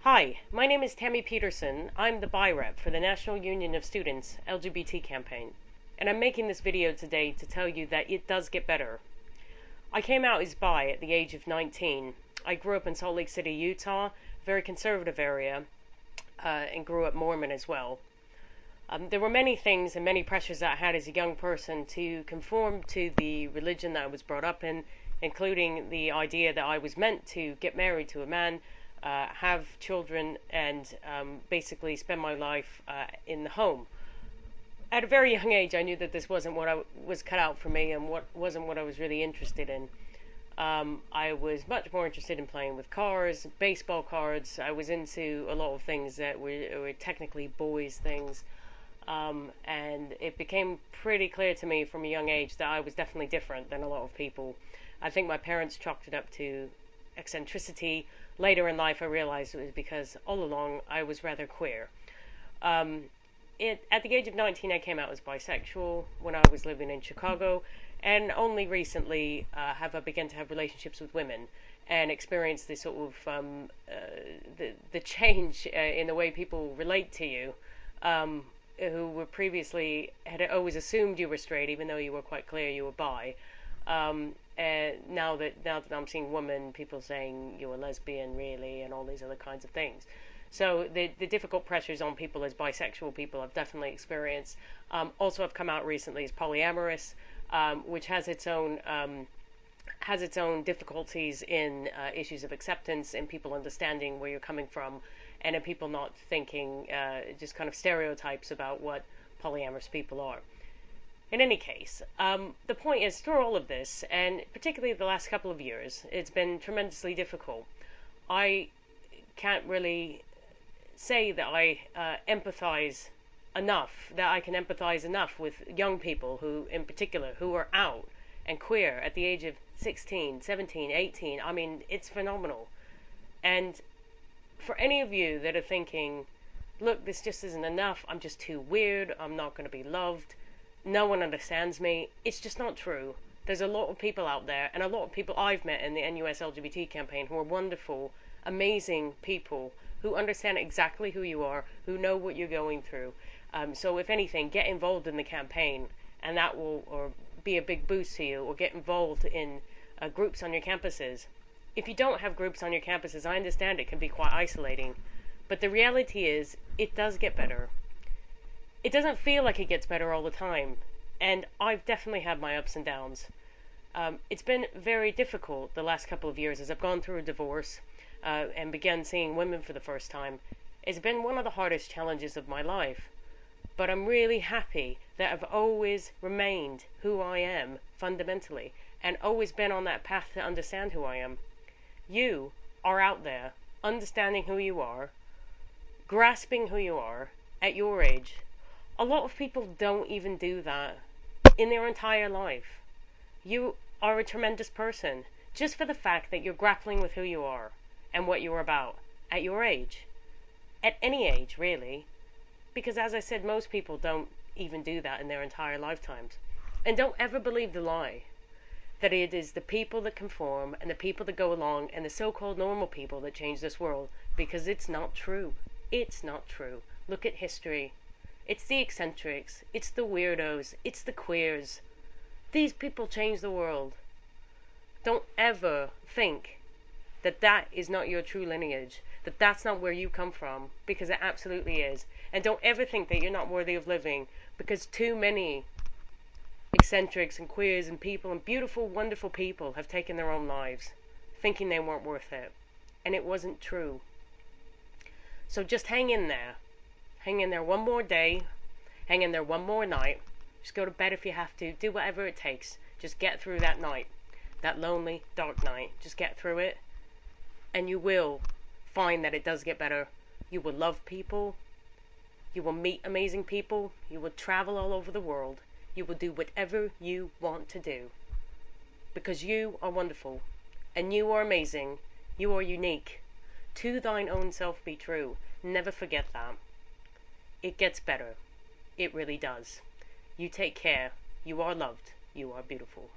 Hi, my name is Tami Peterson. I'm the bi rep for the National Union of Students LGBT campaign, and I'm making this video today to tell you that it does get better. I came out as bi at the age of 19. I grew up in Salt Lake City, Utah, a very conservative area, and grew up Mormon as well. There were many things and many pressures that I had as a young person to conform to the religion that I was brought up in, including the idea that I was meant to get married to a man, have children, and basically spend my life in the home. At a very young age, I knew that this wasn't what I was cut out for me, and wasn't what I was really interested in. I was much more interested in playing with cars, baseball cards. I was into a lot of things that were technically boys' things. And it became pretty clear to me from a young age that I was definitely different than a lot of people. I think my parents chalked it up to eccentricity. Later in life, I realized it was because all along I was rather queer. At the age of 19, I came out as bisexual when I was living in Chicago, and only recently have I begun to have relationships with women and experienced this sort of the change in the way people relate to you. Who were previously had always assumed you were straight, even though you were quite clear you were bi. And now that I'm seeing women, people saying you're a lesbian, really, and all these other kinds of things. So the difficult pressures on people as bisexual people I've definitely experienced. Also, I've come out recently as polyamorous, which has its own difficulties in issues of acceptance and people understanding where you're coming from, and in people not thinking just kind of stereotypes about what polyamorous people are. In any case, the point is, through all of this, and particularly the last couple of years, it's been tremendously difficult. I can't really say that I empathize enough, that I can empathize enough with young people who, in particular, who are out and queer at the age of 16, 17, 18. I mean, it's phenomenal. And for any of you that are thinking, look, this just isn't enough, I'm just too weird, I'm not going to be loved, no one understands me, it's just not true. There's a lot of people out there, and a lot of people I've met in the NUS LGBT campaign who are wonderful, amazing people who understand exactly who you are, who know what you're going through. So if anything, get involved in the campaign, and that will be a big boost to you, or get involved in groups on your campuses. If you don't have groups on your campuses, I understand it can be quite isolating, but the reality is, it does get better. It doesn't feel like it gets better all the time, and I've definitely had my ups and downs. It's been very difficult the last couple of years as I've gone through a divorce and began seeing women for the first time. It's been one of the hardest challenges of my life, but I'm really happy that I've always remained who I am fundamentally, and always been on that path to understand who I am. You are out there, understanding who you are, grasping who you are at your age. A lot of people don't even do that in their entire life. You are a tremendous person, just for the fact that you're grappling with who you are and what you're about at your age. At any age, really. Because as I said, most people don't even do that in their entire lifetimes. And don't ever believe the lie that it is the people that conform and the people that go along and the so-called normal people that change this world, because it's not true. It's not true. Look at history. It's the eccentrics, it's the weirdos, it's the queers. These people change the world. Don't ever think that that is not your true lineage, that that's not where you come from, because it absolutely is. And don't ever think that you're not worthy of living, because too many eccentrics and queers and people and beautiful, wonderful people have taken their own lives, thinking they weren't worth it. And it wasn't true. So just hang in there. Hang in there one more day. Hang in there one more night. Just go to bed if you have to. Do whatever it takes. Just get through that night. That lonely, dark night. Just get through it. And you will find that it does get better. You will love people. You will meet amazing people. You will travel all over the world. You will do whatever you want to do. Because you are wonderful. And you are amazing. You are unique. To thine own self be true. Never forget that. It gets better. It really does. You take care. You are loved. You are beautiful.